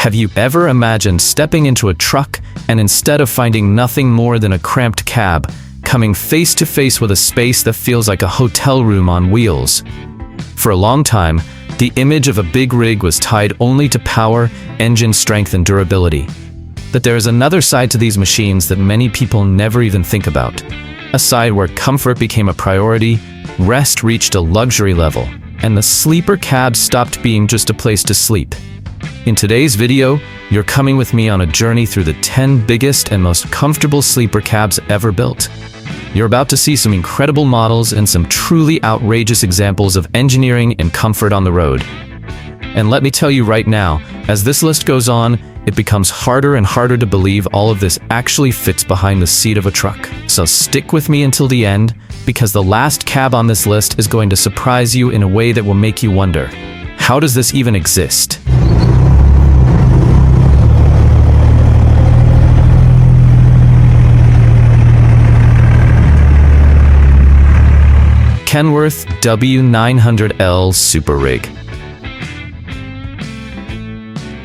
Have you ever imagined stepping into a truck and instead of finding nothing more than a cramped cab, coming face to face with a space that feels like a hotel room on wheels? For a long time, the image of a big rig was tied only to power, engine strength, and durability. But there is another side to these machines that many people never even think about. A side where comfort became a priority, rest reached a luxury level, and the sleeper cab stopped being just a place to sleep. In today's video, you're coming with me on a journey through the 10 biggest and most comfortable sleeper cabs ever built. You're about to see some incredible models and some truly outrageous examples of engineering and comfort on the road. And let me tell you right now, as this list goes on, it becomes harder and harder to believe all of this actually fits behind the seat of a truck. So stick with me until the end, because the last cab on this list is going to surprise you in a way that will make you wonder, how does this even exist? Kenworth W900L Super Rig.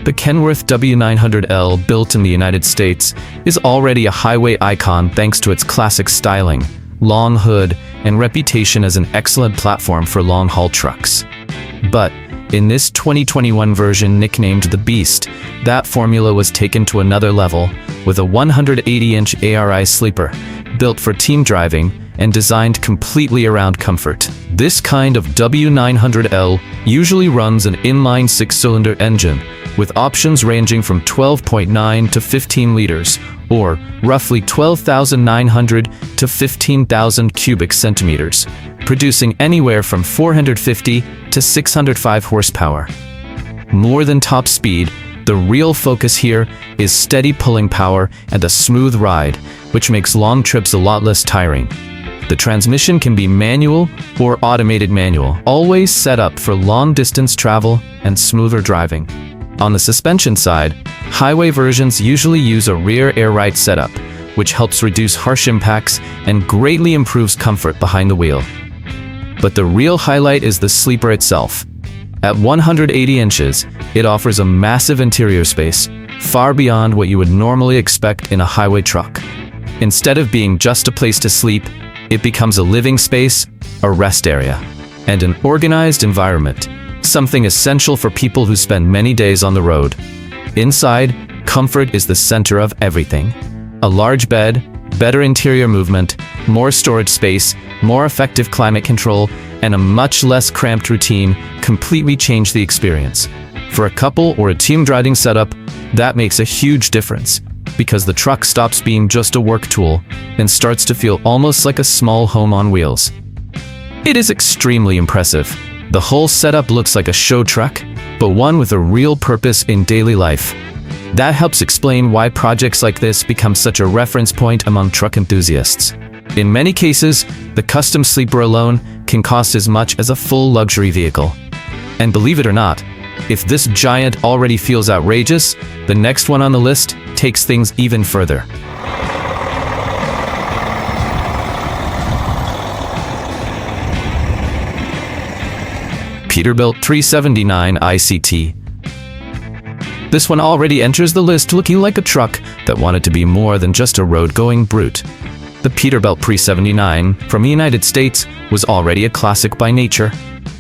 The Kenworth W900L, built in the United States, is already a highway icon thanks to its classic styling, long hood, and reputation as an excellent platform for long-haul trucks. But in this 2021 version nicknamed the Beast, that formula was taken to another level with a 180-inch ARI sleeper, built for team driving and designed completely around comfort. This kind of W900L usually runs an inline 6-cylinder engine, with options ranging from 12.9 to 15 liters, or roughly 12,900 to 15,000 cubic centimeters, producing anywhere from 450 to 605 horsepower. More than top speed, the real focus here is steady pulling power and a smooth ride, which makes long trips a lot less tiring. The transmission can be manual or automated manual, always set up for long-distance travel and smoother driving. On the suspension side, highway versions usually use a rear air ride setup, which helps reduce harsh impacts and greatly improves comfort behind the wheel. But the real highlight is the sleeper itself. At 180 inches, it offers a massive interior space, far beyond what you would normally expect in a highway truck. Instead of being just a place to sleep, it becomes a living space, a rest area, and an organized environment, something essential for people who spend many days on the road. Inside, comfort is the center of everything. A large bed, better interior movement, more storage space, more effective climate control, and a much less cramped routine completely change the experience. For a couple or a team driving setup, that makes a huge difference, because the truck stops being just a work tool and starts to feel almost like a small home on wheels. It is extremely impressive. The whole setup looks like a show truck, but one with a real purpose in daily life. That helps explain why projects like this become such a reference point among truck enthusiasts. In many cases, the custom sleeper alone can cost as much as a full luxury vehicle. And believe it or not, if this giant already feels outrageous, the next one on the list takes things even further. Peterbilt 379 ICT. This one already enters the list looking like a truck that wanted to be more than just a road-going brute. The Peterbilt 379 from the United States was already a classic by nature,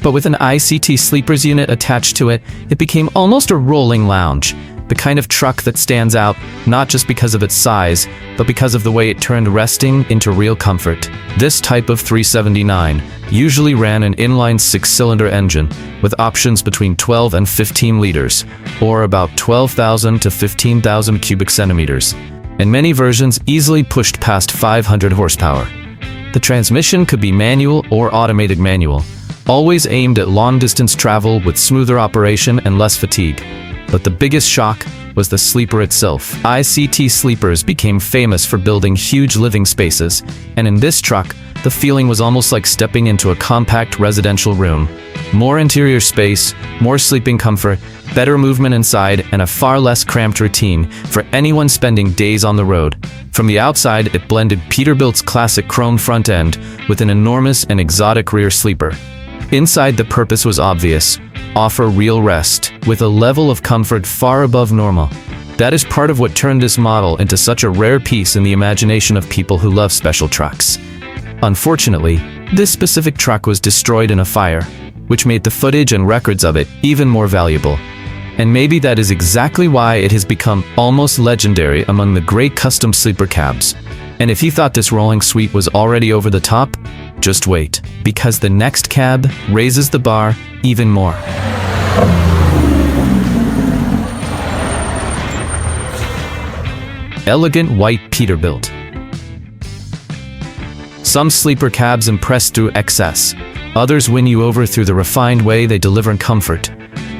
but with an ICT sleepers unit attached to it, it became almost a rolling lounge, the kind of truck that stands out not just because of its size, but because of the way it turned resting into real comfort. This type of 379 usually ran an inline 6-cylinder engine with options between 12 and 15 liters, or about 12,000 to 15,000 cubic centimeters, and many versions easily pushed past 500 horsepower. The transmission could be manual or automated manual, always aimed at long-distance travel with smoother operation and less fatigue. But the biggest shock was the sleeper itself. ICT sleepers became famous for building huge living spaces, and in this truck, the feeling was almost like stepping into a compact residential room. More interior space, more sleeping comfort, better movement inside, and a far less cramped routine for anyone spending days on the road. From the outside, it blended Peterbilt's classic chrome front end with an enormous and exotic rear sleeper. Inside, the purpose was obvious: offer real rest, with a level of comfort far above normal. That is part of what turned this model into such a rare piece in the imagination of people who love special trucks. Unfortunately, this specific truck was destroyed in a fire, which made the footage and records of it even more valuable. And maybe that is exactly why it has become almost legendary among the great custom sleeper cabs. And if you thought this rolling suite was already over the top, just wait, because the next cab raises the bar even more. Elegant white Peterbilt. Some sleeper cabs impress through excess. Others win you over through the refined way they deliver comfort.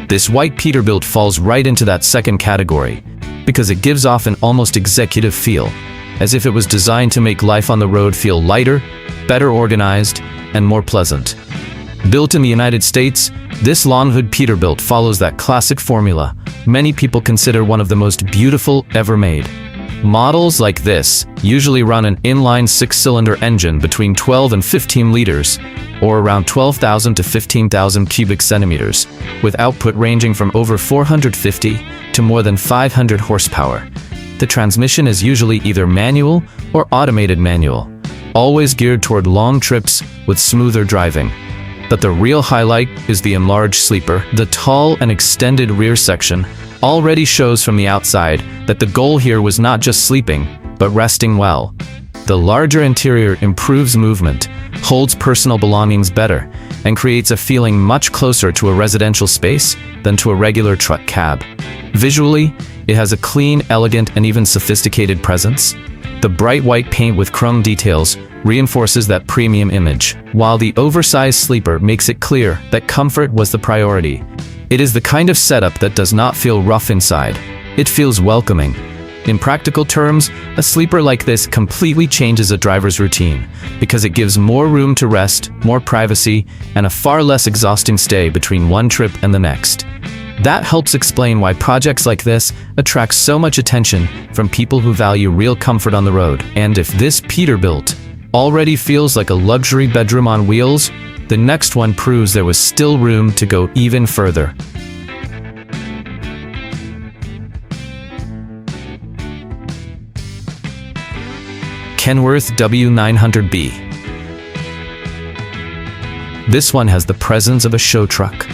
This white Peterbilt falls right into that second category, because it gives off an almost executive feel, as if it was designed to make life on the road feel lighter, better organized, and more pleasant. Built in the United States, this long-hood Peterbilt follows that classic formula many people consider one of the most beautiful ever made. Models like this usually run an inline six-cylinder engine between 12 and 15 liters, or around 12,000 to 15,000 cubic centimeters, with output ranging from over 450 to more than 500 horsepower. The transmission is usually either manual or automated manual, always geared toward long trips with smoother driving. But the real highlight is the enlarged sleeper. The tall and extended rear section already shows from the outside that the goal here was not just sleeping, but resting well. The larger interior improves movement, holds personal belongings better, and creates a feeling much closer to a residential space than to a regular truck cab. Visually, it has a clean, elegant, and even sophisticated presence. The bright white paint with chrome details reinforces that premium image, while the oversized sleeper makes it clear that comfort was the priority. It is the kind of setup that does not feel rough inside. It feels welcoming. In practical terms, a sleeper like this completely changes a driver's routine, because it gives more room to rest, more privacy, and a far less exhausting stay between one trip and the next. That helps explain why projects like this attract so much attention from people who value real comfort on the road. And if this Peterbilt already feels like a luxury bedroom on wheels, the next one proves there was still room to go even further. Kenworth W900B. This one has the presence of a show truck.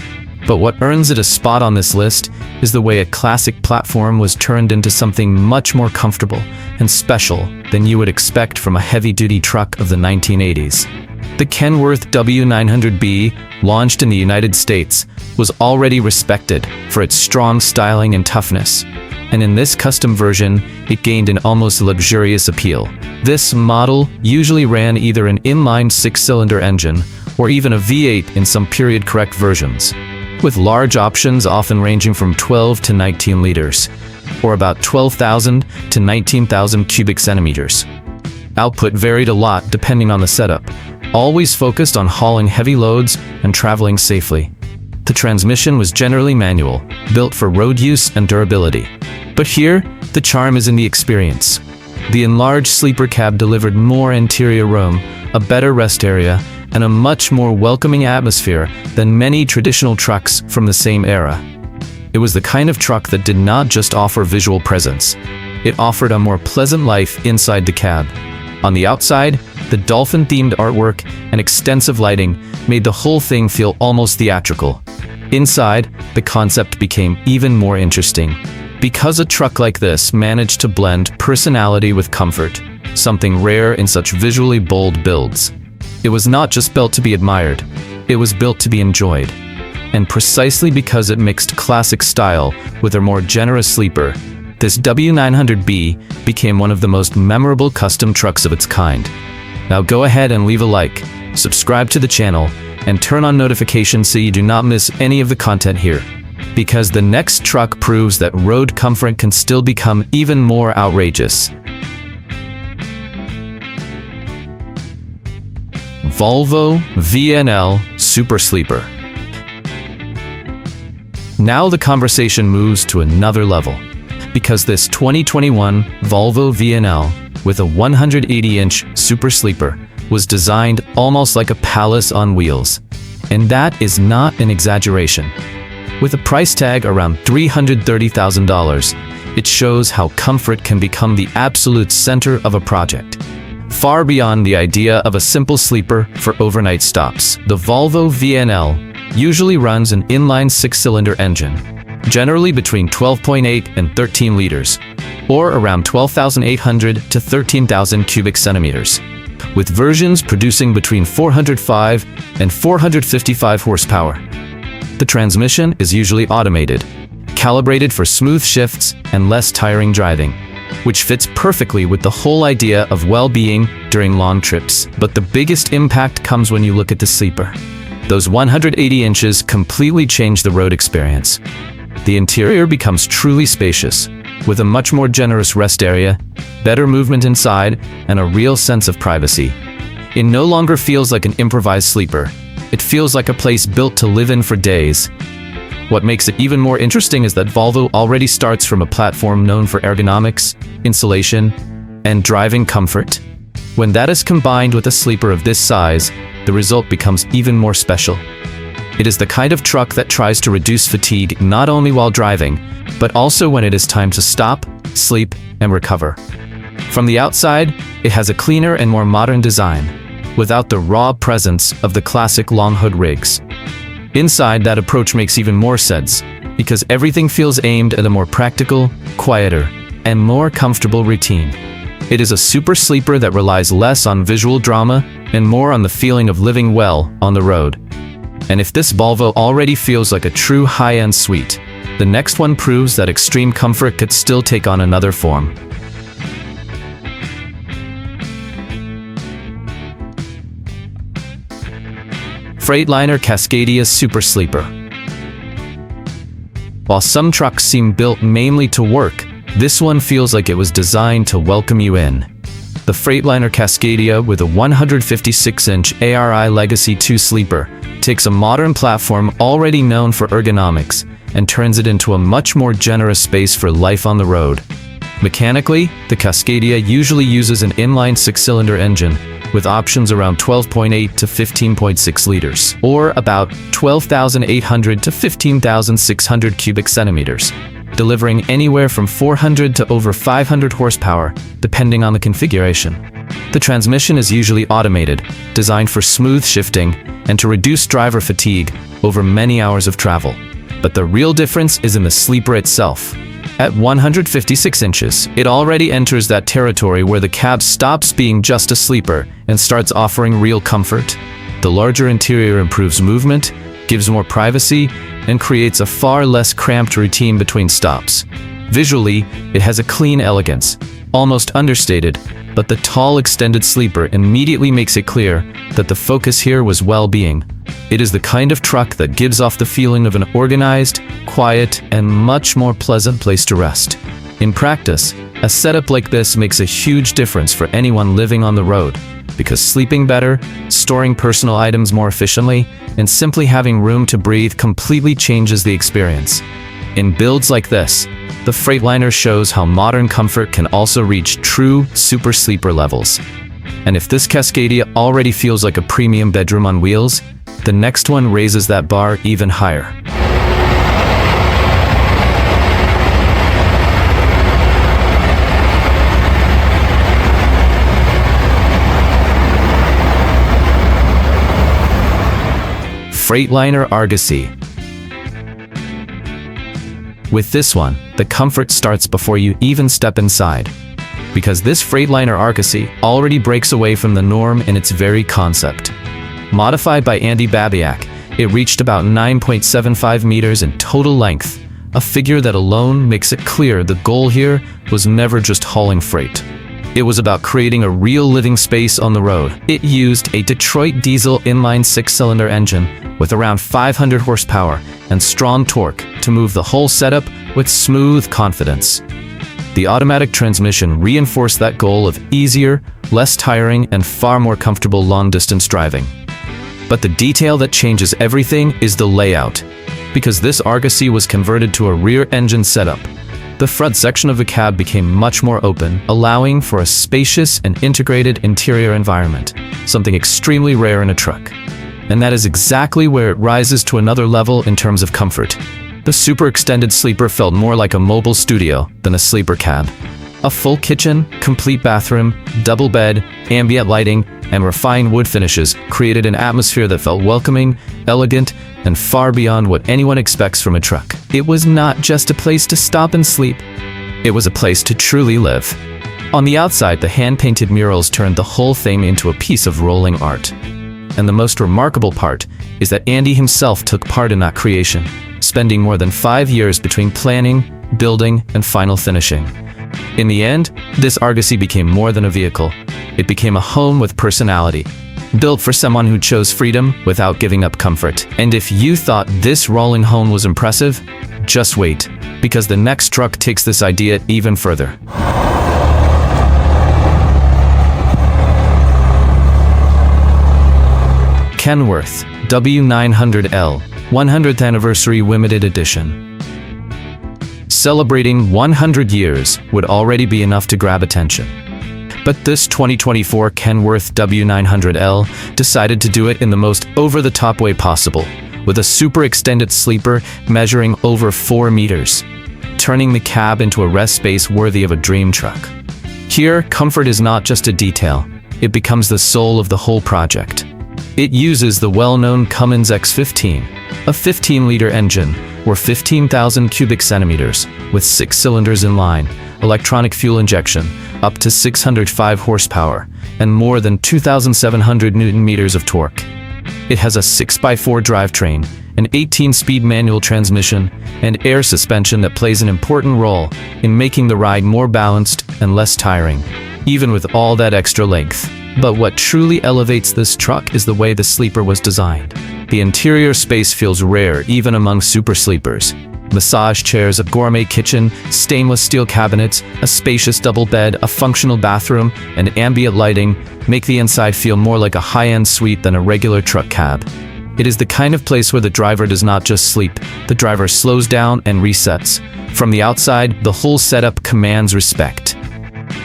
But what earns it a spot on this list is the way a classic platform was turned into something much more comfortable and special than you would expect from a heavy-duty truck of the 1980s. The Kenworth W900B, launched in the United States, was already respected for its strong styling and toughness. And in this custom version, it gained an almost luxurious appeal. This model usually ran either an inline six-cylinder engine or even a V8 in some period-correct versions, with large options often ranging from 12 to 19 liters, or about 12,000 to 19,000 cubic centimeters. Output varied a lot depending on the setup, always focused on hauling heavy loads and traveling safely. The transmission was generally manual, built for road use and durability. But here, the charm is in the experience. The enlarged sleeper cab delivered more interior room, a better rest area, and a much more welcoming atmosphere than many traditional trucks from the same era. It was the kind of truck that did not just offer visual presence. It offered a more pleasant life inside the cab. On the outside, the dolphin-themed artwork and extensive lighting made the whole thing feel almost theatrical. Inside, the concept became even more interesting, because a truck like this managed to blend personality with comfort, something rare in such visually bold builds. It was not just built to be admired, it was built to be enjoyed. And precisely because it mixed classic style with a more generous sleeper, this W900B became one of the most memorable custom trucks of its kind. Now go ahead and leave a like, subscribe to the channel, and turn on notifications so you do not miss any of the content here. Because the next truck proves that road comfort can still become even more outrageous. Volvo VNL Super Sleeper. Now the conversation moves to another level, because this 2021 Volvo VNL with a 180-inch Super Sleeper was designed almost like a palace on wheels. And that is not an exaggeration. With a price tag around $330,000, it shows how comfort can become the absolute center of a project. Far beyond the idea of a simple sleeper for overnight stops, the Volvo VNL usually runs an inline 6-cylinder engine, generally between 12.8 and 13 liters, or around 12,800 to 13,000 cubic centimeters, with versions producing between 405 and 455 horsepower. The transmission is usually automated, calibrated for smooth shifts and less tiring driving, which fits perfectly with the whole idea of well-being during long trips. But the biggest impact comes when you look at the sleeper. Those 180 inches completely change the road experience. The interior becomes truly spacious, with a much more generous rest area, better movement inside, and a real sense of privacy. It no longer feels like an improvised sleeper. It feels like a place built to live in for days. What makes it even more interesting is that Volvo already starts from a platform known for ergonomics, insulation, and driving comfort. When that is combined with a sleeper of this size, the result becomes even more special. It is the kind of truck that tries to reduce fatigue not only while driving, but also when it is time to stop, sleep, and recover. From the outside, it has a cleaner and more modern design, without the raw presence of the classic long hood rigs. Inside, that approach makes even more sense, because everything feels aimed at a more practical, quieter, and more comfortable routine. It is a super sleeper that relies less on visual drama and more on the feeling of living well on the road. And if this Volvo already feels like a true high-end suite, the next one proves that extreme comfort could still take on another form. Freightliner Cascadia Super Sleeper. While some trucks seem built mainly to work, this one feels like it was designed to welcome you in. The Freightliner Cascadia, with a 156-inch ARI Legacy 2 sleeper, takes a modern platform already known for ergonomics and turns it into a much more generous space for life on the road. Mechanically, the Cascadia usually uses an inline 6-cylinder engine, with options around 12.8 to 15.6 liters, or about 12,800 to 15,600 cubic centimeters, delivering anywhere from 400 to over 500 horsepower, depending on the configuration. The transmission is usually automated, designed for smooth shifting and to reduce driver fatigue over many hours of travel. But the real difference is in the sleeper itself. At 156 inches, it already enters that territory where the cab stops being just a sleeper and starts offering real comfort. The larger interior improves movement, gives more privacy, and creates a far less cramped routine between stops. Visually, it has a clean elegance, almost understated, but the tall extended sleeper immediately makes it clear that the focus here was well-being. It is the kind of truck that gives off the feeling of an organized, quiet, and much more pleasant place to rest. In practice, a setup like this makes a huge difference for anyone living on the road, because sleeping better, storing personal items more efficiently, and simply having room to breathe completely changes the experience. In builds like this, the Freightliner shows how modern comfort can also reach true super sleeper levels. And if this Cascadia already feels like a premium bedroom on wheels, the next one raises that bar even higher. Freightliner Argosy. With this one, the comfort starts before you even step inside, because this Freightliner Argosy already breaks away from the norm in its very concept. Modified by Andy Babiak, it reached about 9.75 meters in total length, a figure that alone makes it clear the goal here was never just hauling freight. It was about creating a real living space on the road. It used a Detroit diesel inline 6-cylinder engine with around 500 horsepower and strong torque to move the whole setup with smooth confidence. The automatic transmission reinforced that goal of easier, less tiring, and far more comfortable long-distance driving. But the detail that changes everything is the layout. Because this Argosy was converted to a rear engine setup, the front section of the cab became much more open, allowing for a spacious and integrated interior environment, something extremely rare in a truck. And that is exactly where it rises to another level in terms of comfort. The super extended sleeper felt more like a mobile studio than a sleeper cab. A full kitchen, complete bathroom, double bed, ambient lighting, and refined wood finishes created an atmosphere that felt welcoming, elegant, and far beyond what anyone expects from a truck. It was not just a place to stop and sleep. It was a place to truly live. On the outside, the hand-painted murals turned the whole thing into a piece of rolling art. And the most remarkable part is that Andy himself took part in that creation, spending more than 5 years between planning, building, and final finishing. In the end, this Argosy became more than a vehicle. It became a home with personality, built for someone who chose freedom without giving up comfort. And if you thought this rolling home was impressive, just wait, because the next truck takes this idea even further. Kenworth W900L 100th Anniversary Limited Edition. Celebrating 100 years would already be enough to grab attention. But this 2024 Kenworth W900L decided to do it in the most over-the-top way possible, with a super extended sleeper measuring over 4 meters, turning the cab into a rest space worthy of a dream truck. Here, comfort is not just a detail, it becomes the soul of the whole project. It uses the well-known Cummins X15, a 15-liter engine, or 15,000 cubic centimeters, with 6 cylinders in line, electronic fuel injection, up to 605 horsepower, and more than 2,700 Newton-meters of torque. It has a 6x4 drivetrain, an 18-speed manual transmission, and air suspension that plays an important role in making the ride more balanced and less tiring, even with all that extra length. But what truly elevates this truck is the way the sleeper was designed. The interior space feels rare even among super sleepers. Massage chairs, a gourmet kitchen, stainless steel cabinets, a spacious double bed, a functional bathroom, and ambient lighting make the inside feel more like a high-end suite than a regular truck cab. It is the kind of place where the driver does not just sleep, the driver slows down and resets. From the outside, the whole setup commands respect.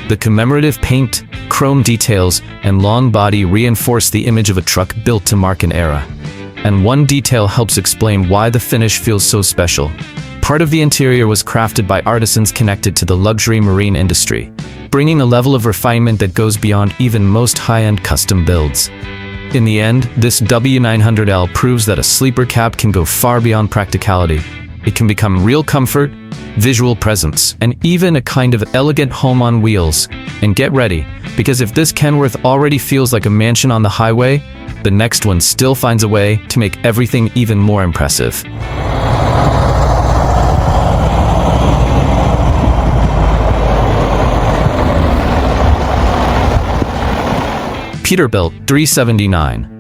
The commemorative paint, chrome details, and long body reinforce the image of a truck built to mark an era. And one detail helps explain why the finish feels so special. Part of the interior was crafted by artisans connected to the luxury marine industry, bringing a level of refinement that goes beyond even most high-end custom builds. In the end, this W900L proves that a sleeper cab can go far beyond practicality. It can become real comfort, visual presence, and even a kind of elegant home on wheels. And get ready, because if this Kenworth already feels like a mansion on the highway, the next one still finds a way to make everything even more impressive. Peterbilt 379.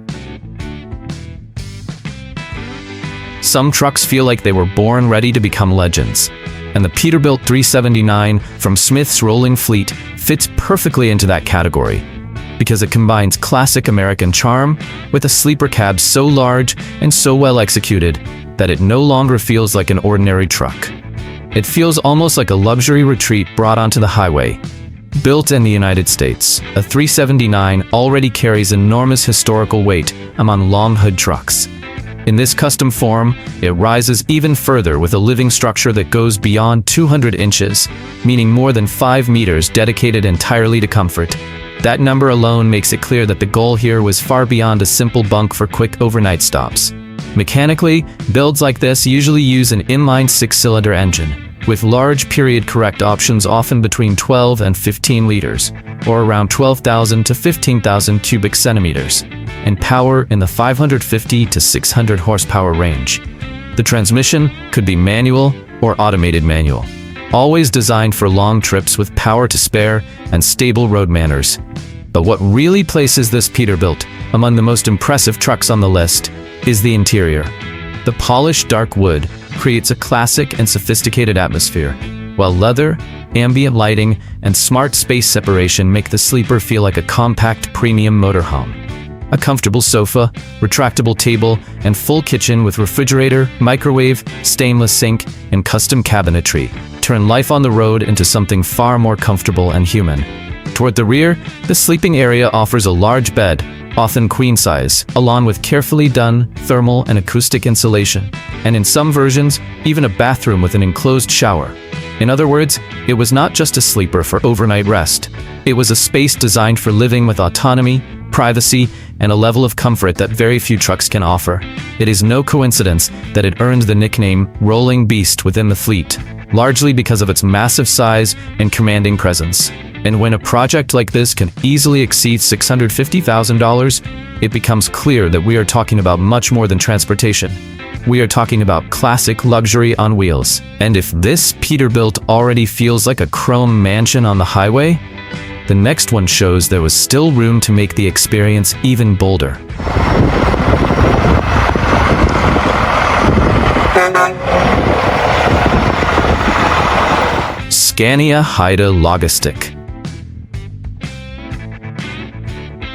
Some trucks feel like they were born ready to become legends, and the Peterbilt 379 from Smith's rolling fleet fits perfectly into that category, because it combines classic American charm with a sleeper cab so large and so well executed that it no longer feels like an ordinary truck. It feels almost like a luxury retreat brought onto the highway. Built in the United States, a 379 already carries enormous historical weight among long hood trucks. In this custom form, it rises even further with a living structure that goes beyond 200 inches, meaning more than 5 meters dedicated entirely to comfort. That number alone makes it clear that the goal here was far beyond a simple bunk for quick overnight stops. Mechanically, builds like this usually use an inline 6-cylinder engine, with large period-correct options often between 12 and 15 liters, or around 12,000 to 15,000 cubic centimeters, and power in the 550 to 600 horsepower range. The transmission could be manual or automated manual, always designed for long trips with power to spare and stable road manners. But what really places this Peterbilt among the most impressive trucks on the list is the interior. The polished dark wood creates a classic and sophisticated atmosphere, while leather, ambient lighting, and smart space separation make the sleeper feel like a compact premium motorhome. A comfortable sofa, retractable table, and full kitchen with refrigerator, microwave, stainless sink, and custom cabinetry turn life on the road into something far more comfortable and human. Toward the rear, the sleeping area offers a large bed, often queen size, along with carefully done thermal and acoustic insulation, and in some versions, even a bathroom with an enclosed shower. In other words, it was not just a sleeper for overnight rest. It was a space designed for living with autonomy, privacy, and a level of comfort that very few trucks can offer. It is no coincidence that it earned the nickname Rolling Beast within the fleet, largely because of its massive size and commanding presence. And when a project like this can easily exceed $650,000, it becomes clear that we are talking about much more than transportation. We are talking about classic luxury on wheels. And if this Peterbilt already feels like a chrome mansion on the highway, the next one shows there was still room to make the experience even bolder. Scania Haida Logistic.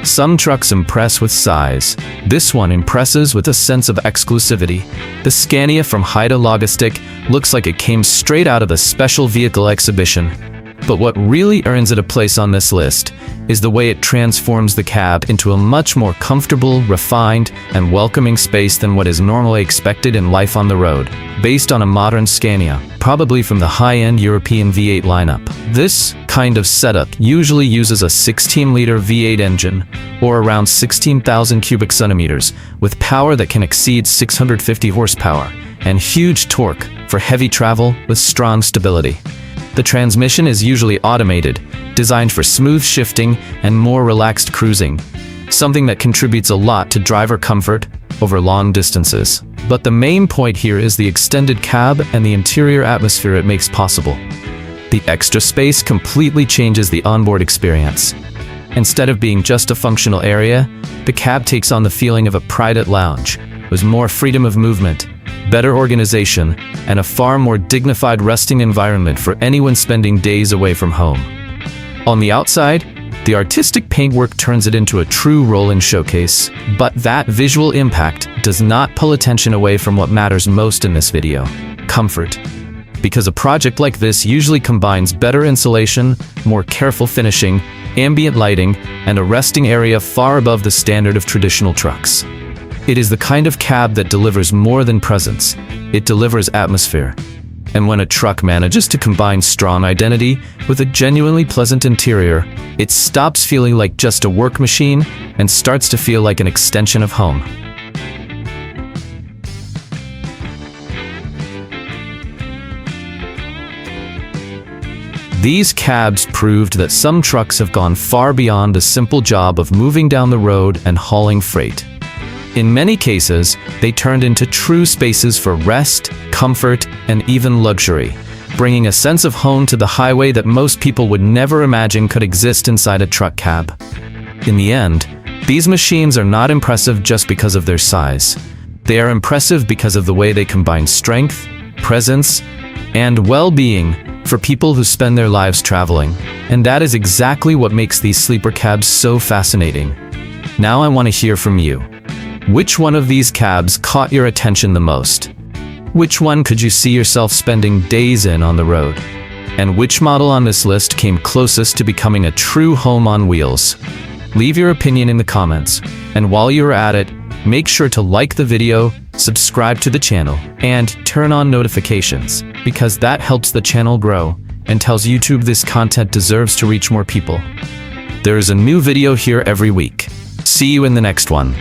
Some trucks impress with size. This one impresses with a sense of exclusivity. The Scania from Haida Logistic looks like it came straight out of a special vehicle exhibition. But what really earns it a place on this list is the way it transforms the cab into a much more comfortable, refined, and welcoming space than what is normally expected in life on the road. Based on a modern Scania, probably from the high-end European V8 lineup. This kind of setup usually uses a 16-liter V8 engine, or around 16,000 cubic centimeters, with power that can exceed 650 horsepower, and huge torque for heavy travel with strong stability. The transmission is usually automated, designed for smooth shifting and more relaxed cruising, something that contributes a lot to driver comfort over long distances. But the main point here is the extended cab and the interior atmosphere it makes possible. The extra space completely changes the onboard experience. Instead of being just a functional area, the cab takes on the feeling of a private lounge, with more freedom of movement, better organization, and a far more dignified resting environment for anyone spending days away from home. On the outside, the artistic paintwork turns it into a true roll-in showcase, but that visual impact does not pull attention away from what matters most in this video: comfort. Because a project like this usually combines better insulation, more careful finishing, ambient lighting, and a resting area far above the standard of traditional trucks. It is the kind of cab that delivers more than presence. It delivers atmosphere. And when a truck manages to combine strong identity with a genuinely pleasant interior, it stops feeling like just a work machine and starts to feel like an extension of home. These cabs proved that some trucks have gone far beyond the simple job of moving down the road and hauling freight. In many cases, they turned into true spaces for rest, comfort, and even luxury, bringing a sense of home to the highway that most people would never imagine could exist inside a truck cab. In the end, these machines are not impressive just because of their size. They are impressive because of the way they combine strength, presence, and well-being for people who spend their lives traveling. And that is exactly what makes these sleeper cabs so fascinating. Now I want to hear from you. Which one of these cabs caught your attention the most? Which one could you see yourself spending days in on the road? And which model on this list came closest to becoming a true home on wheels? Leave your opinion in the comments. And while you're at it, make sure to like the video, subscribe to the channel, and turn on notifications, because that helps the channel grow and tells YouTube this content deserves to reach more people. There is a new video here every week. See you in the next one.